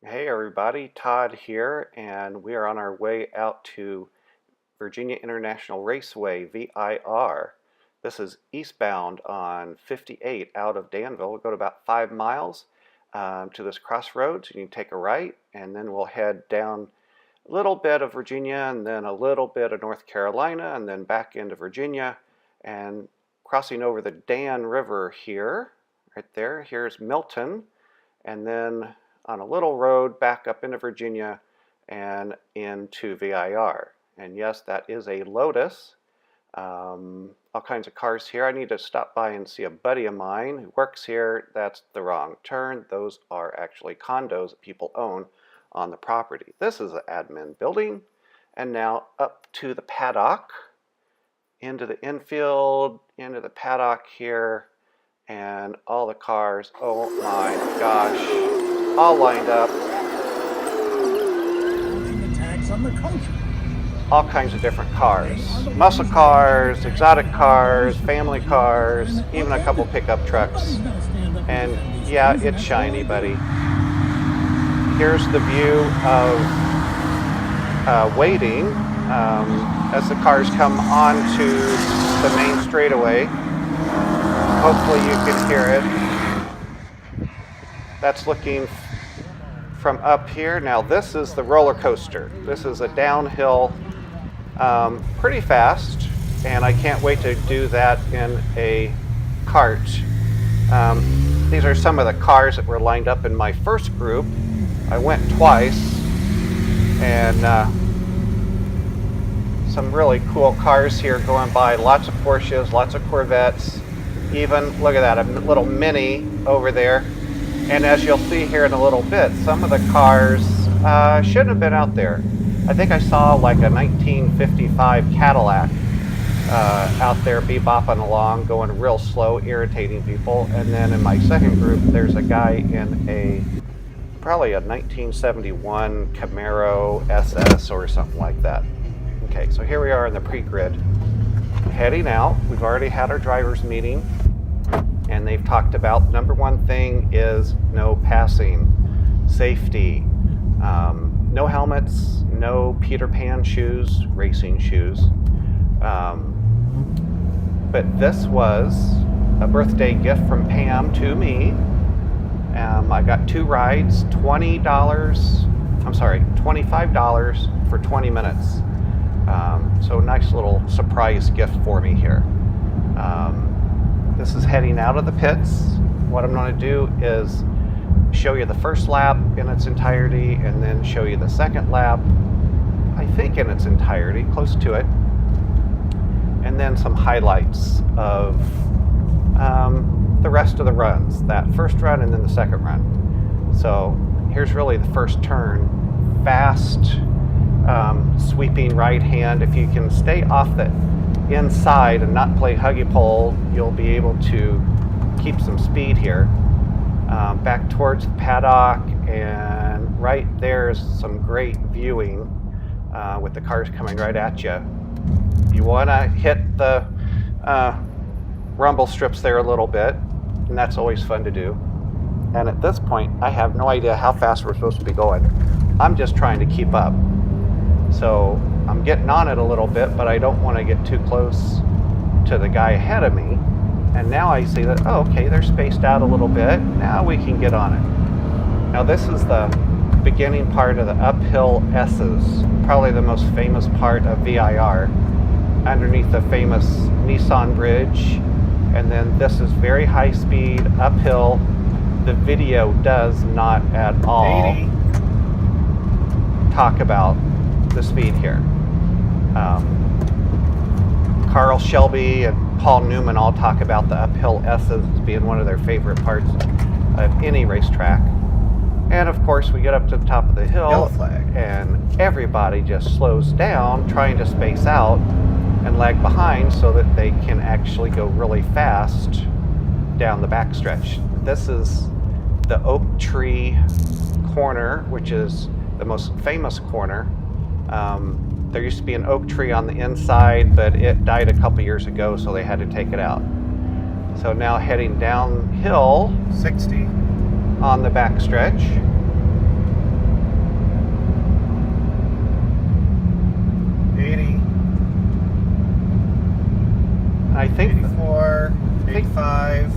Hey everybody, Todd here, and we are on our way out to Virginia International Raceway, VIR. This is eastbound on 58 out of Danville. We'll go to about 5 miles to this crossroads, and you can take a right, and then we'll head down a little bit of Virginia, and then a little bit of North Carolina, and then back into Virginia, and crossing over the Dan River here, right there. Here's Milton, and then on a little road back up into Virginia and into VIR. And yes, that is a Lotus. All kinds of cars here. I need to stop by and see a buddy of mine who works here. That's the wrong turn. Those are actually condos that people own on the property. This is an admin building. And now up to the paddock, into the infield, into the paddock here, and all the cars, oh my gosh, all lined up. All kinds of different cars. Muscle cars, exotic cars, family cars, even a couple pickup trucks. And yeah, it's shiny, buddy. Here's the view of waiting as the cars come onto the main straightaway. Hopefully you can hear it. That's looking from up here. Now this is the roller coaster. This is a downhill, pretty fast, and I can't wait to do that in a cart. These are some of the cars that were lined up in my first group. I went twice, and some really cool cars here going by. Lots of Porsches, lots of Corvettes. Even, look at that, a little Mini over there. And as you'll see here in a little bit, some of the cars shouldn't have been out there. I think I saw like a 1955 Cadillac out there bebopping along, going real slow, irritating people. And then in my second group, there's a guy in probably a 1971 Camaro SS or something like that. Okay, so here we are in the pre-grid. Heading out. We've already had our driver's meeting, and they've talked about number one thing is no passing, safety, no helmets, no Peter Pan shoes, racing shoes. But this was a birthday gift from Pam to me. I got 2 rides, $25 for 20 minutes. So nice little surprise gift for me here. This is heading out of the pits. What I'm going to do is show you the first lap in its entirety, and then show you the second lap, I think in its entirety, close to it, and then some highlights of the rest of the runs, that first run and then the second run. So here's really the first turn. Fast, sweeping right hand. If you can stay off the inside and not play huggy pole, you'll be able to keep some speed here. Back towards the paddock, and right there's some great viewing with the cars coming right at you. You want to hit the rumble strips there a little bit, and that's always fun to do. And at this point, I have no idea how fast we're supposed to be going. I'm just trying to keep up. So I'm getting on it a little bit, but I don't want to get too close to the guy ahead of me. And now I see that, oh, okay, they're spaced out a little bit. Now we can get on it. Now this is the beginning part of the uphill S's, probably the most famous part of VIR, underneath the famous Nissan bridge. And then this is very high speed, uphill. The video does not at all talk about the speed here. Carl Shelby and Paul Newman all talk about the uphill S's as being one of their favorite parts of any racetrack. And of course, we get up to the top of the hill, and everybody just slows down, trying to space out and lag behind so that they can actually go really fast down the backstretch. This is the Oak Tree corner, which is the most famous corner. There used to be an oak tree on the inside, but it died a couple years ago, so they had to take it out. So now heading downhill 60 on the backstretch. I think 84, 85.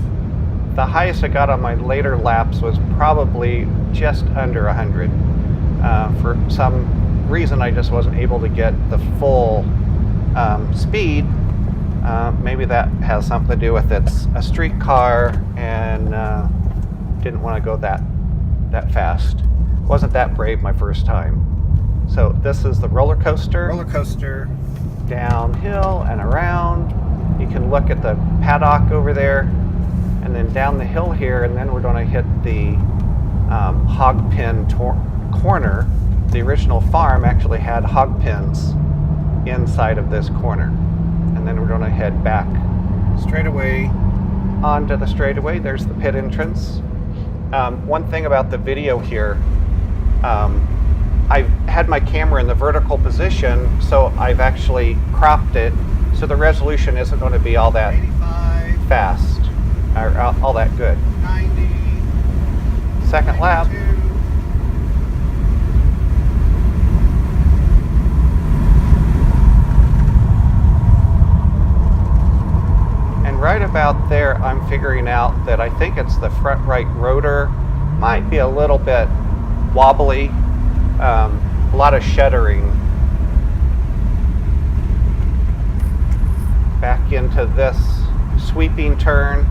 the highest I got on my later laps was probably just under 100. For some reason, I just wasn't able to get the full speed. Maybe that has something to do with it's a street car and didn't want to go that fast. Wasn't that brave my first time. So this is the roller coaster. Roller coaster. Downhill and around. You can look at the paddock over there, and then down the hill here, and then we're going to hit the hog pen corner. The original farm actually had hog pens inside of this corner, and then we're going to head back straightaway onto the straightaway. There's the pit entrance. One thing about the video here, I've had my camera in the vertical position, so I've actually cropped it so the resolution isn't going to be all that 85, fast or all that good. 90, Second 92. lap. And right about there, I'm figuring out that I think it's the front right rotor might be a little bit wobbly. A lot of shuddering. Back into this sweeping turn.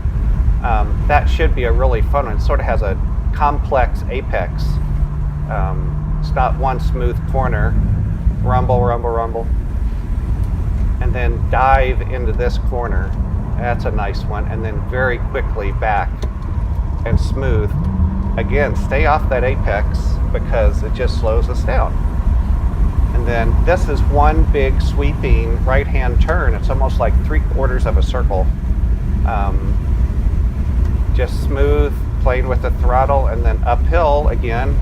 That should be a really fun one. It sort of has a complex apex. It's not one smooth corner. Rumble, rumble, rumble. And then dive into this corner. That's a nice one. And then very quickly back and smooth. Again, stay off that apex because it just slows us down. And then this is one big sweeping right-hand turn. It's almost like 3/4 of a circle. Just smooth, playing with the throttle, and then uphill again,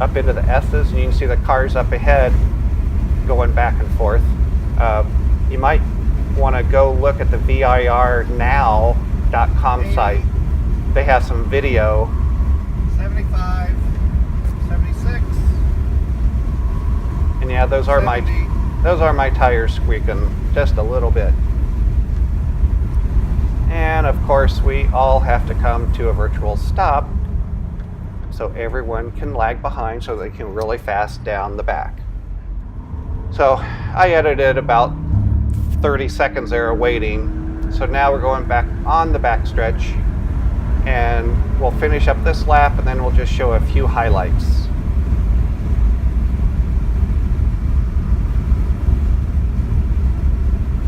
up into the S's, and you can see the cars up ahead going back and forth. You might want to go look at the VIRnow.com site. They have some video. 75, 76. And yeah, those are my tires squeaking just a little bit. And of course, we all have to come to a virtual stop so everyone can lag behind so they can really fast down the back. So I edited about 30 seconds there of waiting. So now we're going back on the backstretch, and we'll finish up this lap, and then we'll just show a few highlights.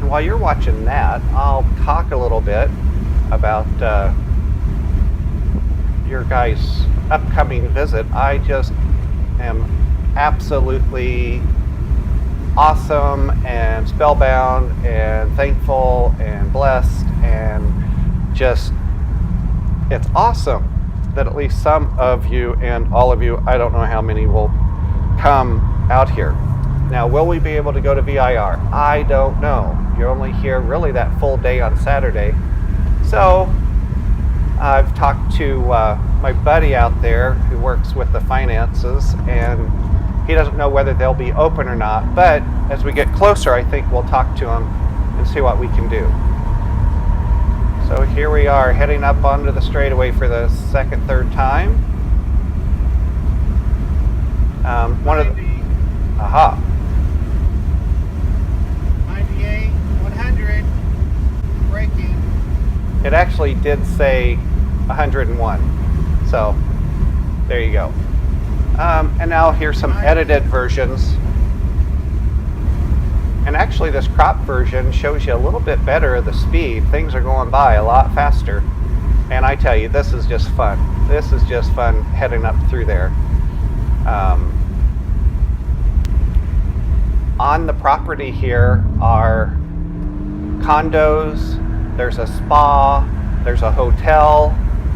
And while you're watching that, I'll talk a little bit about your guys' upcoming visit. I just am absolutely awesome and spellbound and thankful and blessed, and just it's awesome that at least some of you and all of you, I don't know how many, will come out here. Now, will we be able to go to VIR? I don't know. You're only here really that full day on Saturday. So I've talked to my buddy out there who works with the finances, and he doesn't know whether they'll be open or not. But as we get closer, I think we'll talk to him and see what we can do. So here we are heading up onto the straightaway for the third time. One of the, aha. 98, 100, braking. It actually did say 101. So there you go. And now here's some edited versions. And actually this crop version shows you a little bit better of the speed. Things are going by a lot faster. And I tell you, this is just fun. This is just fun heading up through there. On the property here are condos, there's a spa, there's a hotel,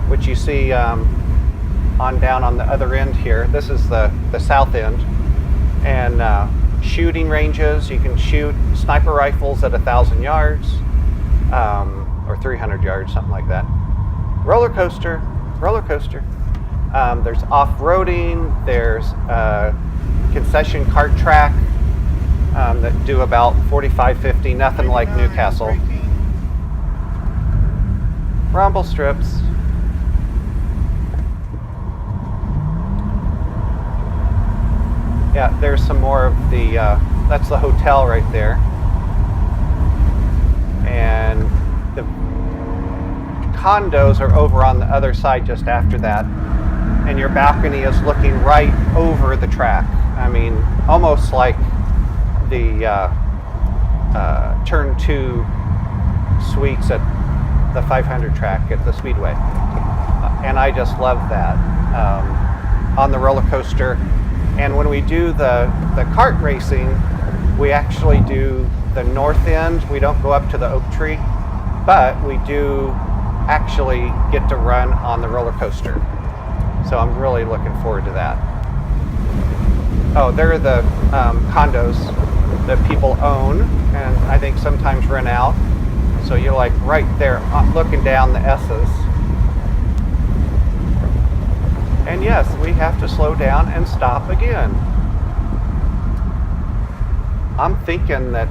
which you see on down on the other end here. This is the south end. And shooting ranges, you can shoot sniper rifles at 1,000 yards or 300 yards, something like that. Roller coaster. There's off-roading, there's a concession kart track that do about 45, 50, nothing like Newcastle. rumble strips. Yeah, there's some more of the, that's the hotel right there. And the condos are over on the other side just after that. And your balcony is looking right over the track. I mean, almost like the turn 2 suites at the 500 track at the Speedway. And I just love that on the roller coaster. And when we do the kart racing, we actually do the north end. We don't go up to the oak tree, but we do actually get to run on the roller coaster. So I'm really looking forward to that. Oh, there are the condos that people own and I think sometimes rent out. So you're like right there looking down the S's. And yes, we have to slow down and stop again. I'm thinking that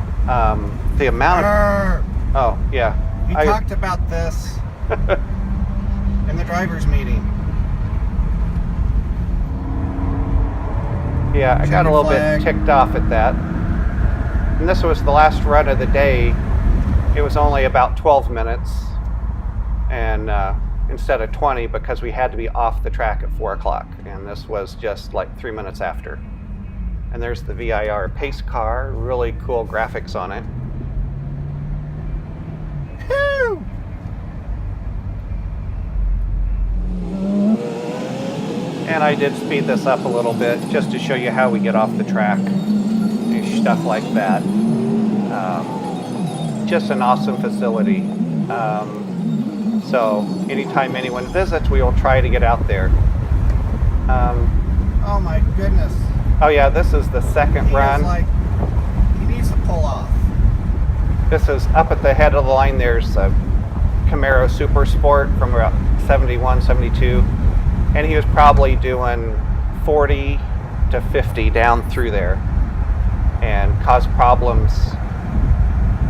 the amount of... Oh, yeah. We talked about this in the driver's meeting. Yeah, I got a little bit ticked off at that. And this was the last run of the day. It was only about 12 minutes. And instead of 20 because we had to be off the track at 4 o'clock. And this was just like 3 minutes after. And there's the VIR pace car, really cool graphics on it. Woo! And I did speed this up a little bit just to show you how we get off the track and stuff like that. Just an awesome facility. So anytime anyone visits, we will try to get out there. Oh my goodness. Oh yeah, this is the second run. He needs to pull off. This is up at the head of the line. There's a Camaro Super Sport from about 71, 72. And he was probably doing 40 to 50 down through there and caused problems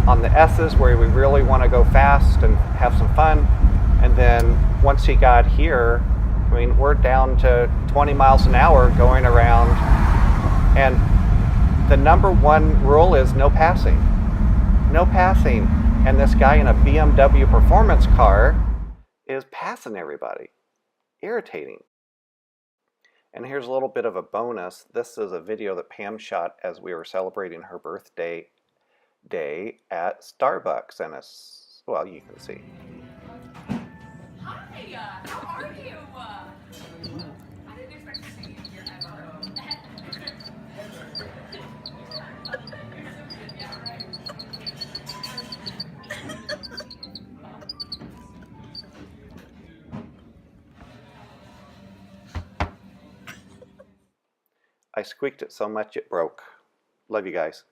on the S's where we really want to go fast and have some fun. And then once he got here, I mean, we're down to 20 miles an hour going around. And the number one rule is no passing. No passing. And this guy in a BMW performance car is passing everybody. Irritating. And here's a little bit of a bonus. This is a video that Pam shot as we were celebrating her birthday day at Starbucks, and it's, well, you can see. Hi, how are you? I didn't expect to see you here ever. Yeah, right. I squeaked it so much it broke. Love you guys.